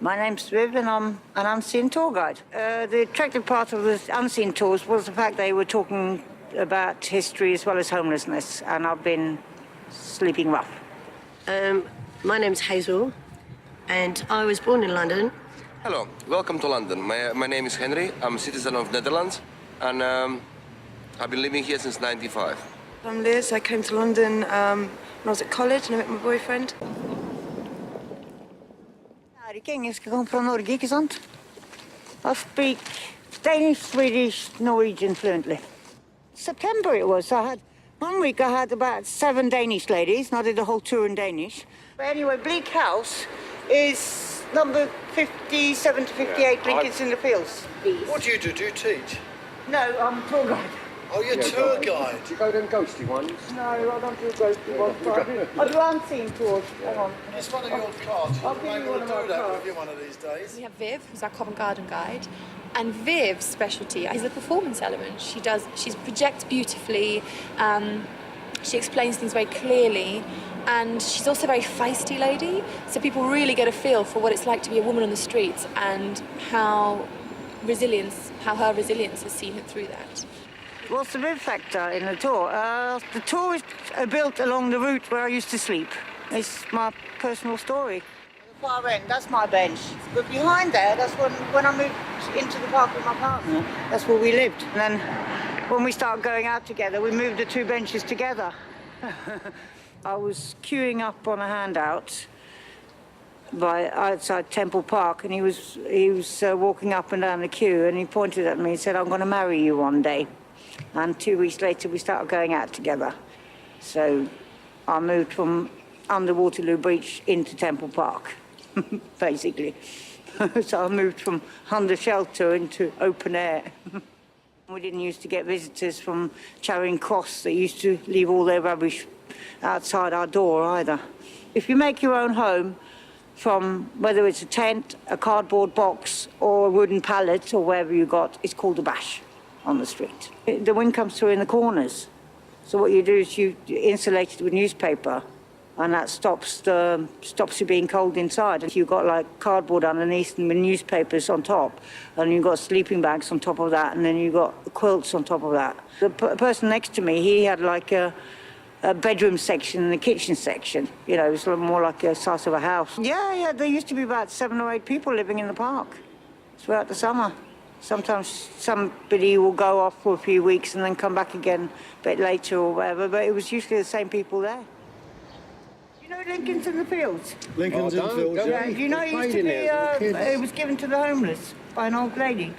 My name's Viv and I'm an unseen tour guide. The attractive part of the unseen tours was the fact they were talking about history as well as homelessness, and I've been sleeping rough. My name's Hazel and I was born in London. Hello, welcome to London. My name is Henry. I'm a citizen of Netherlands and I've been living here since '95. I'm Liz. I came to London when I was at college and I met my boyfriend. Jeg skal komme fra Norge, ikke sant? I speak Danish, Swedish, Norwegian fluently. September it was. One week I had about 7 Danish ladies, and I did the whole tour in Danish. But anyway, Bleak House is number 57 to 58 Lincoln's in the Fields. What do you do? Do you teach? No, I'm a tour guide. Oh, you're a tour guide. Do you go them ghosty ones? No, I don't do ghosty ones. I do unseen tours. Hang on. It's one of your cards. I'll give you one of my do that cards. with you one of these days. We have Viv, who's our Covent Garden guide, and Viv's specialty is the performance element. She projects beautifully, she explains things very clearly, and she's also a very feisty lady, so people really get a feel for what it's like to be a woman on the streets and how her resilience has seen her through that. What's the Viv factor in the tour? The tour is built along the route where I used to sleep. It's my personal story. The far end, that's my bench. But behind there, that's when I moved into the park with my partner. That's where we lived. And then when we started going out together, we moved the 2 benches together. I was queuing up on a handout outside Temple Park, and he was walking up and down the queue, and he pointed at me and said, "I'm going to marry you one day." And 2 weeks later, we started going out together. So I moved from under Waterloo Bridge into Temple Park, basically. So I moved from under shelter into open air. We didn't used to get visitors from Charing Cross that used to leave all their rubbish outside our door either. If you make your own home from whether it's a tent, a cardboard box, or a wooden pallet, or wherever you got, it's called a bash on the street. The wind comes through in the corners. So what you do is you insulate it with newspaper, and that stops you being cold inside. And you've got like cardboard underneath and with newspapers on top, and you've got sleeping bags on top of that, and then you've got quilts on top of that. The person next to me, he had like a bedroom section and a kitchen section. You know, it was more like the size of a house. Yeah, there used to be about 7 or 8 people living in the park throughout the summer. Sometimes somebody will go off for a few weeks and then come back again a bit later or whatever, but it was usually the same people there. You know Lincoln's in the Fields? Lincoln's in the Fields, Yeah, you know it used to be, it was given to the homeless by an old lady.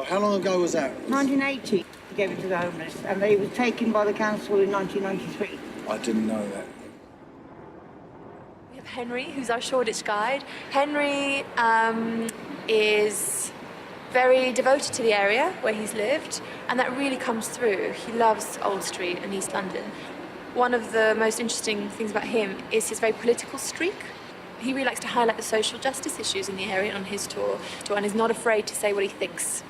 How long ago was that? 1980, he gave it to the homeless, and it was taken by the council in 1993. I didn't know that. We have Henry, who's our Shoreditch guide. Henry is very devoted to the area where he's lived, and that really comes through. He loves Old Street and East London. One of the most interesting things about him is his very political streak. He really likes to highlight the social justice issues in the area on his tour, and is not afraid to say what he thinks.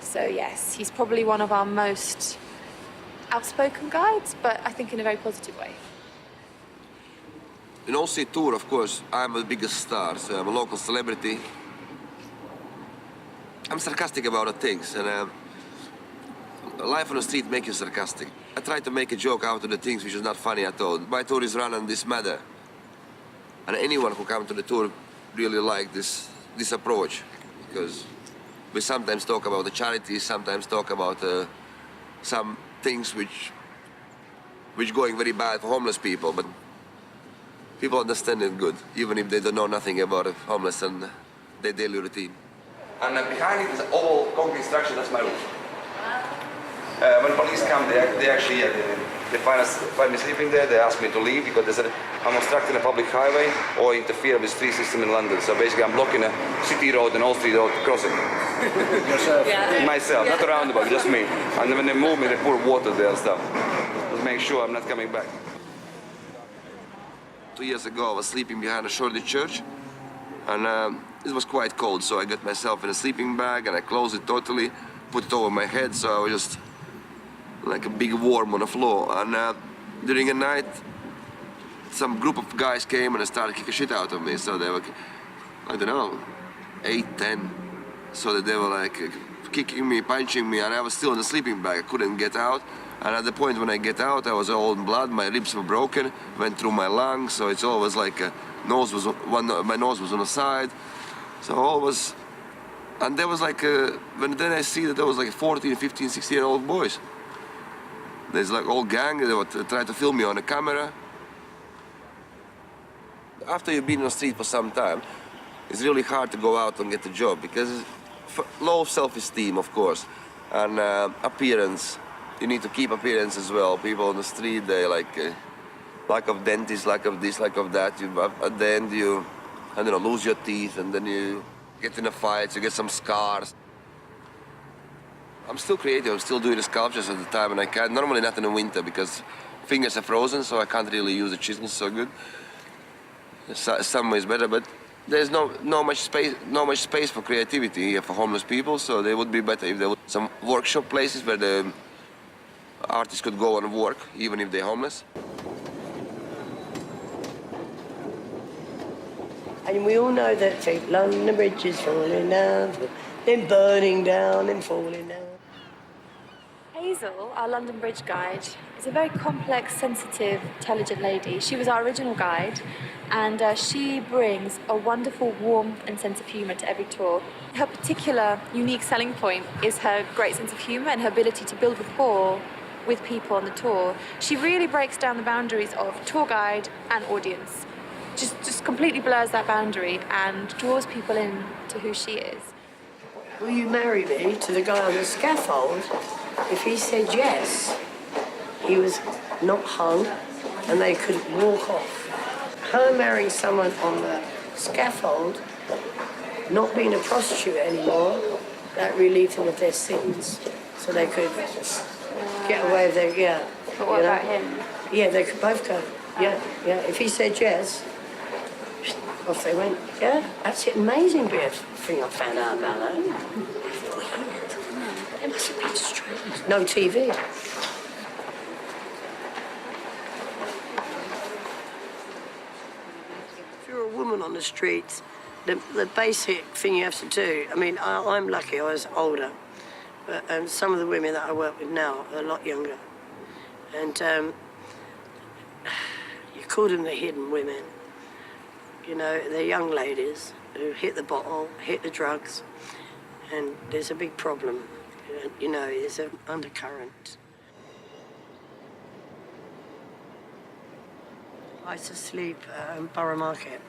So yes, he's probably one of our most outspoken guides, but I think in a very positive way. In All Sea Tour, of course, I'm the biggest star, so I'm a local celebrity. I'm sarcastic about the things, and life on the street makes you sarcastic. I try to make a joke out of the things which is not funny at all. My tour is run on this matter, and anyone who comes to the tour really like this approach, because we sometimes talk about the charities, sometimes talk about some things which going very bad for homeless people, but people understand it good, even if they don't know nothing about homeless and their daily routine. And behind it is all concrete structure, that's my roof. When police come, they actually find me sleeping there, they ask me to leave because they said I'm obstructing a public highway or interfere with the street system in London. So basically I'm blocking a city road and Old Street road crossing. Yourself? Yeah. Myself, not a roundabout, just me. And then when they move me, they pour water there and stuff. Just make sure I'm not coming back. 2 years ago, I was sleeping behind a Shoreditch church, and it was quite cold, so I got myself in a sleeping bag and I closed it totally, put it over my head, so I was just like a big worm on the floor. And during the night, some group of guys came and they started kicking shit out of me. So they were, I don't know, 8, 10. So that they were like kicking me, punching me, and I was still in the sleeping bag. I couldn't get out. And at the point when I get out, I was all in blood. My ribs were broken, went through my lungs. So it's always like my nose was on the side. So all was, and there was like then I see that there was like 14, 15, 16-year-old boys. There's like whole gang. They would try to film me on the camera. After you've been on the street for some time, it's really hard to go out and get a job because low self-esteem, of course, and appearance. You need to keep appearance as well. People on the street, they like lack of dentists, lack of this, lack of that. At the end, you, I don't know, lose your teeth, and then you get in a fight, you get some scars. I'm still creative. I'm still doing the sculptures at the time, and I can't. Normally not in the winter because fingers are frozen, so I can't really use the chisels so good. Some ways better, but there's no much space for creativity here for homeless people. So they would be better if there were some workshop places where the artists could go and work, even if they're homeless. And we all know that London Bridge is falling down, then burning down, then falling down. Hazel, our London Bridge guide, is a very complex, sensitive, intelligent lady. She was our original guide, and she brings a wonderful warmth and sense of humour to every tour. Her particular unique selling point is her great sense of humour and her ability to build rapport with people on the tour. She really breaks down the boundaries of tour guide and audience. Just completely blurs that boundary and draws people in to who she is. Will you marry me to the guy on the scaffold? If he said yes, he was not hung and they could walk off. Her marrying someone on the scaffold, not being a prostitute anymore, that relieved them of their sins. So they could get away with their, yeah. But what about him? Yeah, they could both go. Yeah. If he said yes, off they went. Yeah, that's an amazing bit of thing I found out about that. It must have been strange. No TV. If you're a woman on the streets, the basic thing you have to do, I mean, I'm lucky I was older, but some of the women that I work with now are a lot younger. And you call them the hidden women. You know, they're young ladies who hit the bottle, hit the drugs, and there's a big problem. You know, there's an undercurrent. I used to sleep in Borough Market.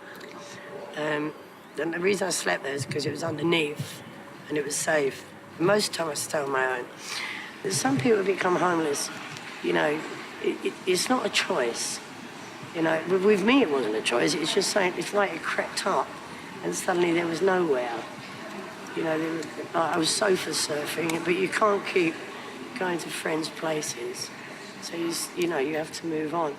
And the reason I slept there is because it was underneath and it was safe. Most of the time I stay on my own. There's some people become homeless, you know, it's not a choice. You know, with me it wasn't a choice, it's just saying, it's like it crept up and suddenly there was nowhere. You know, I was sofa surfing, but you can't keep going to friends' places. So, you know, you have to move on.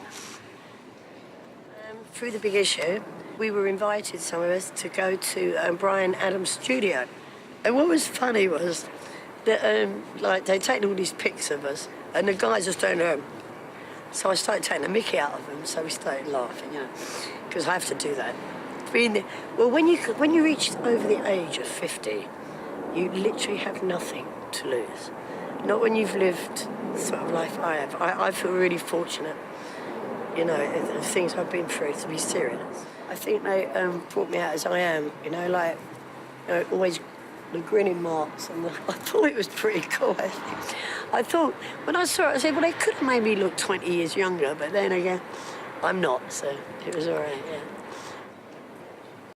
Through the big issue, we were invited, some of us, to go to Brian Adams' studio. And what was funny was that, like, they'd taken all these pics of us, and the guys were staying home. So I started taking the mickey out of them, so we started laughing, you know, because I have to do that. Well, when you reach over the age of 50, you literally have nothing to lose. Not when you've lived the sort of life I have. I feel really fortunate, you know, the things I've been through, to be serious. I think they brought me out as I am, you know, like, you know, always the grinning marks, and I thought it was pretty cool, actually. I thought, when I saw it, I said, well, they could have made me look 20 years younger, but then again, I'm not, so it was all right, yeah.